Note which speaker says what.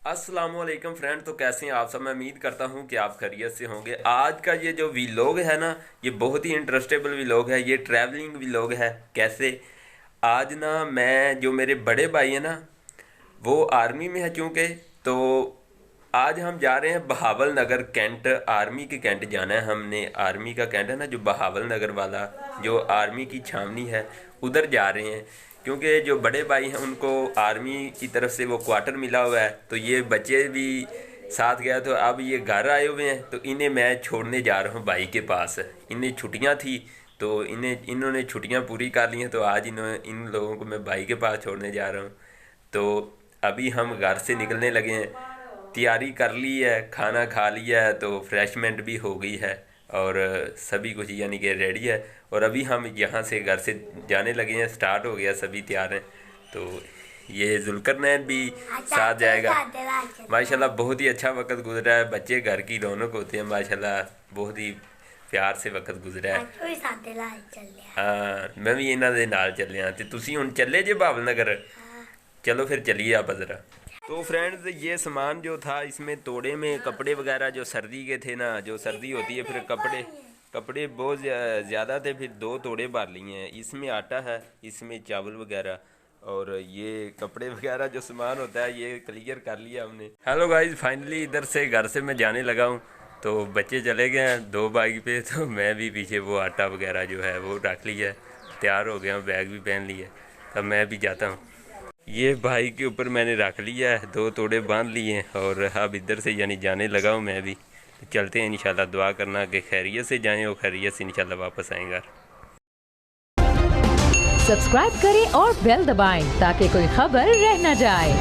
Speaker 1: अस्सलामुअलैकुम फ्रेंड। तो कैसे हैं आप सब? मैं उम्मीद करता हूं कि आप खैरियत से होंगे। आज का ये जो वीलॉग है ना, ये बहुत ही इंटरेस्टेबल वीलॉग है। ये ट्रैवलिंग वीलॉग है। कैसे? आज ना मैं, जो मेरे बड़े भाई है ना, वो आर्मी में है चूँकि, तो आज हम जा रहे हैं बहावल नगर कैंट। आर्मी के कैंट जाना है हमने। आर्मी का कैंट है ना, जो बहावल नगर वाला, जो आर्मी की छावनी है, उधर जा रहे हैं। क्योंकि जो बड़े भाई हैं उनको आर्मी की तरफ से वो क्वार्टर मिला हुआ है, तो ये बच्चे भी साथ गया। तो अब ये घर आए हुए हैं, तो इन्हें मैं छोड़ने जा रहा हूँ भाई के पास। इन्हें छुट्टियाँ थी, तो इन्होंने छुट्टियाँ पूरी कर ली हैं, तो आज इन लोगों को मैं भाई के पास छोड़ने जा रहा हूँ। तो अभी हम घर से निकलने लगे हैं। तैयारी कर ली है, खाना खा लिया है, तो फ्रेशमेंट भी हो गई है और सभी कुछ यानी कि रेडी है। और अभी हम यहाँ से घर से जाने लगे हैं, स्टार्ट हो गया, सभी तैयार हैं। तो ये जुल्करनैन भी साथ जाएगा। माशाल्लाह बहुत ही अच्छा वक्त गुजरा है। बच्चे घर की रौनक होते हैं माशाल्लाह। बहुत ही प्यार से वक्त गुजरा है। हाँ, मैं भी इन्हों के नाल चलिया। तो तुसी हुण चले जे बहावल नगर? चलो फिर चलिए आप ज़रा। तो फ्रेंड्स, ये सामान जो था, इसमें तोड़े में कपड़े वगैरह जो सर्दी के थे ना, जो सर्दी होती है, फिर कपड़े कपड़े बहुत ज़्यादा थे, फिर 2 तोड़े भर लिए हैं। इसमें आटा है, इसमें चावल वगैरह, और ये कपड़े वगैरह जो सामान होता है ये क्लियर कर लिया हमने। हेलो गाइस, फाइनली इधर से घर से मैं जाने लगा हूँ। तो बच्चे चले गए हैं 2 बाइक पे, तो मैं भी पीछे वो आटा वगैरह जो है वो रख लिया है। तैयार हो गया हूँ, बैग भी पहन लिया। तब मैं भी जाता हूँ। ये भाई के ऊपर मैंने रख लिया है, 2 तोड़े बांध लिए हैं, और अब इधर से यानी जाने लगा हूँ मैं भी। चलते हैं इंशाल्लाह। दुआ करना कि खैरियत से जाएं और खैरियत से इंशाल्लाह वापस आएंगे।
Speaker 2: सब्सक्राइब करें और बेल दबाएं ताकि कोई खबर रह न जाए।